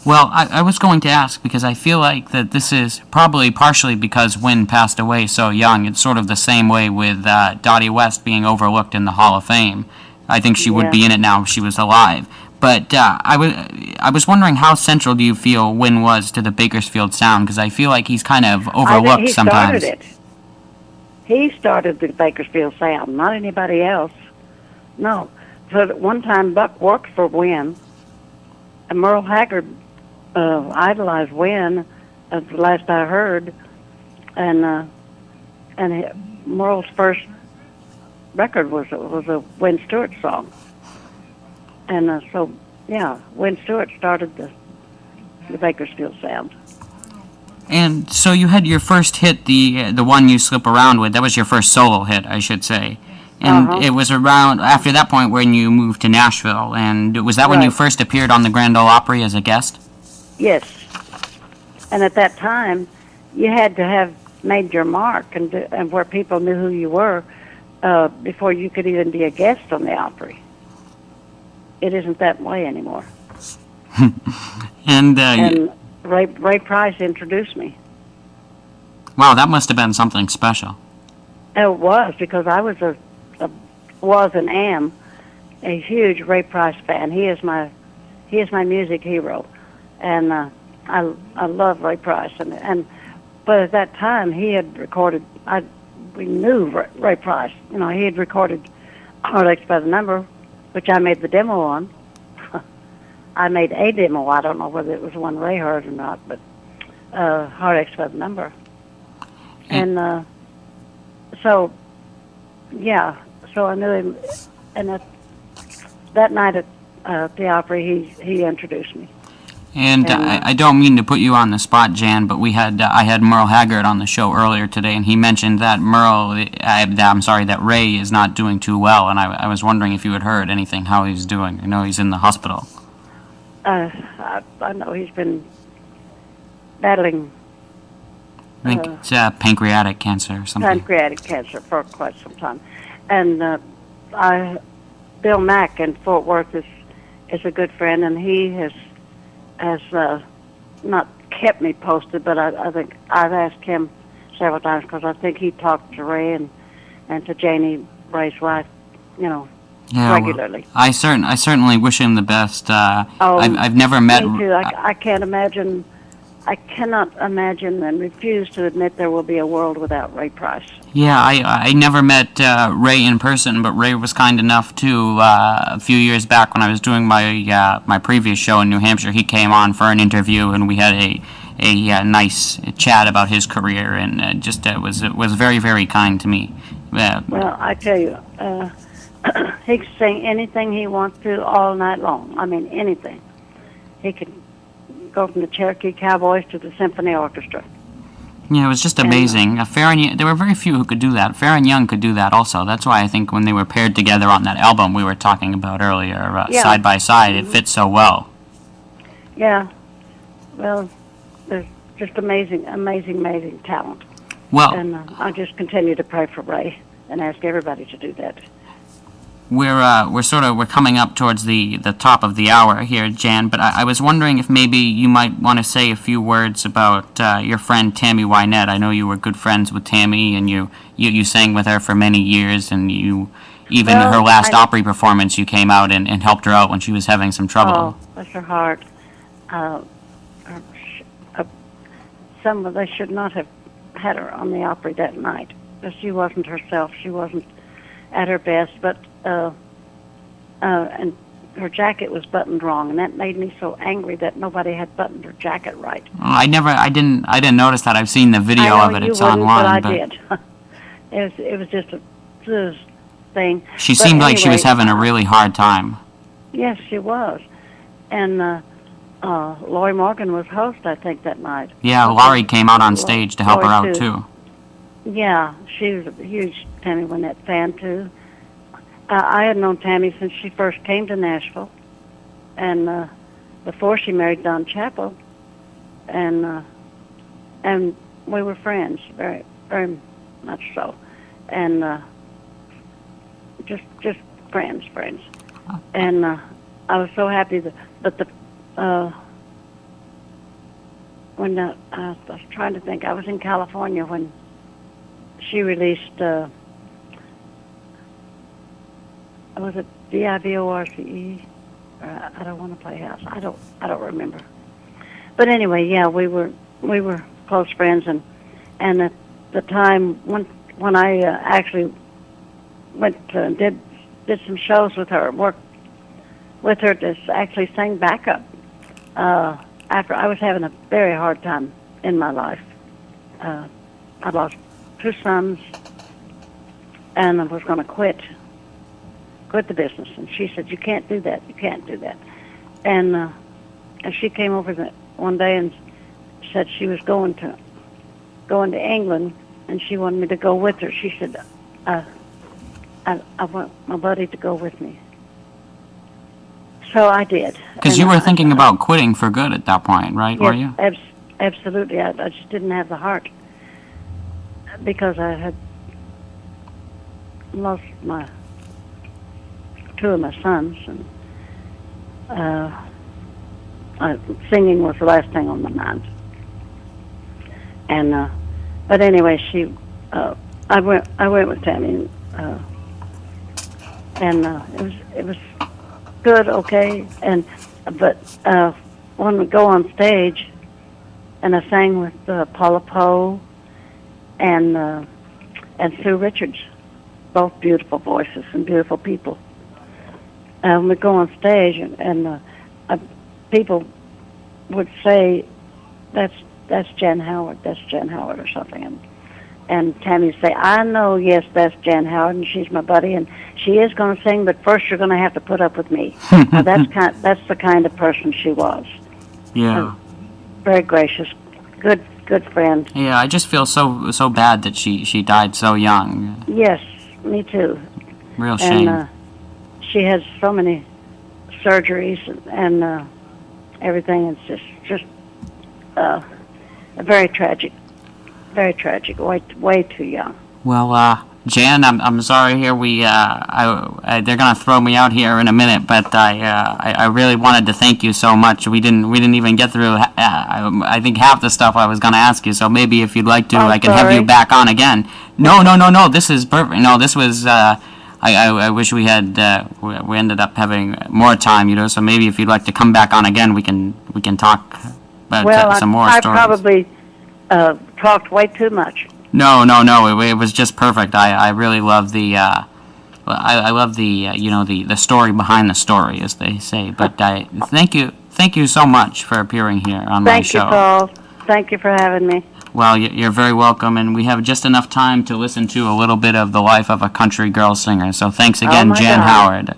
Well, I was going to ask because I feel like that this is probably partially because Wynn passed away so young. It's sort of the same way with Dottie West being overlooked in the Hall of Fame. I think she would Yeah. be in it now if she was alive. But I was wondering how central do you feel Wynn was to the Bakersfield sound? Because I feel like he's kind of I think overlooked he started sometimes. it. He started the Bakersfield sound, not anybody else. No. So at one time, Buck worked for Wynn, and Merle Haggard idolized Wynn, the last I heard, and Merle's first record was a Wynn Stewart song, and so yeah, Wynn Stewart started the Bakersfield sound. And so you had your first hit, the one you slip around with. That was your first solo hit, I should say. Uh And huh. it was around after that point when you moved to Nashville. And was that when you Right. first appeared on the Grand Ole Opry as a guest? Yes. And at that time, you had to have made your mark and where people knew who you were before you could even be a guest on the Opry. It isn't that way anymore. And And Ray Price introduced me. wow, that must have been something special. It was because I was and am a huge Ray Price fan. He is my music hero, and I love Ray Price. And but at that time he had recorded. We knew Ray Price. You know, he had recorded Heartaches by the Number, which I made the demo on. I made a demo. I don't know whether it was one Ray heard or not, but Heartaches by the Number. And so, yeah, so I knew him. And that night at the Opry, he introduced me. And And I don't mean to put you on the spot, Jan, but I had Merle Haggard on the show earlier today, and he mentioned that that Ray is not doing too well, and I was wondering if you had heard anything how he's doing. I know he's in the hospital. I know he's been battling I think it's pancreatic cancer or something. pancreatic cancer for quite some time. And Bill Mack in Fort Worth is a good friend, and he has not kept me posted, but I think I've asked him several times because I think he talked to Ray and to Janie, Ray's wife, you know, Yeah, well, regularly. I certainly wish him the best. Oh, I've never met. Me too. I can't imagine. I cannot imagine and refuse to admit there will be a world without Ray Price. Yeah, I never met Ray in person, but Ray was kind enough to a few years back when I was doing my previous show in New Hampshire. He came on for an interview, and we had a nice chat about his career, and just was very, very kind to me. Well, I tell you, he can sing anything he wants to all night long. I mean, anything. He could go from the Cherokee Cowboys to the Symphony Orchestra. Yeah, it was just amazing. There were very few who could do that. Fair and Young could do that also. That's why I think when they were paired together on that album we were talking about earlier, Yeah. Side by Side, it fits so well. Yeah. Well, there's just amazing talent. Well, And I just continue to pray for Ray and ask everybody to do that. we're coming up towards the top of the hour here, Jan. But I was wondering if maybe you might want to say a few words about your friend Tammy Wynette. I know you were good friends with Tammy, and you sang with her for many years, and you even Well, her last Opry performance, you came out and helped her out when she was having some trouble. Oh, bless her heart. Uh, they should not have had her on the Opry that night. She wasn't herself. She wasn't at her best, but and her jacket was buttoned wrong, and that made me so angry that nobody had buttoned her jacket right. I didn't notice that. I've seen the video I of know it. you It's wouldn't, online, but I did. It was just a thing. she But seemed like she was anyway, having a really hard time. Yes, she was, and Lori Morgan was host, I think, that night. Yeah, Laurie came out on stage to help her Lori, out too. Yeah, she was a huge Tammy Wynette fan too. I had known Tammy since she first came to Nashville, and before she married Don Chappell, and we were friends, very, very much so, and just friends, and I was so happy that the when I was trying to think, I was in California when she released, was it DIVORCE? I don't want to play house. I don't remember. But anyway, yeah, we were close friends, and at the time when I actually went did some shows with her, worked with her to actually sing backup. After I was having a very hard time in my life, I lost 2 sons, and I was going to quit the business. And she said, "You can't do that. You can't do that." And she came over one day and said she was going to England, and she wanted me to go with her. She said, I want my buddy to go with me. So I did. Because you were thinking about quitting for good at that point, right? Yes, Were you? Absolutely. I just didn't have the heart because I had lost 2 of my sons, and singing was the last thing on my mind. And but anyway, I went with Tammy, and it was good, okay. But when we go on stage, and I sang with Paula Poe and Sue Richards, both beautiful voices and beautiful people. We go on stage, and people would say, "That's Jan Howard. That's Jan Howard," or something, and Tammy would say, "I know, yes, that's Jan Howard, and she's my buddy, and she is going to sing, but first you're going to have to put up with me." Now, that's the kind of person she was. Yeah. Very gracious, good friend. Yeah, I just feel so bad that she died so young. Yes, me too. Real shame. And she had so many surgeries and everything. It's just very tragic, way too young. Well, Jan, I'm sorry here. They're gonna throw me out here in a minute, but I really wanted to thank you so much. We didn't even get through. I think half the stuff I was gonna ask you. So maybe if you'd like to, I can have you back on again. No. This is perfect. No, this was. I wish we had. We ended up having more time, So maybe if you'd like to come back on again, we can talk about some more stories. I probably talked way too much. No. It was just perfect. I really love the. I love the the story behind the story, as they say. But thank you so much for appearing here on my show. Thank you, Paul. Thank you for having me. Well, you're very welcome, and we have just enough time to listen to a little bit of the life of a country girl singer. So thanks again, Jan Howard.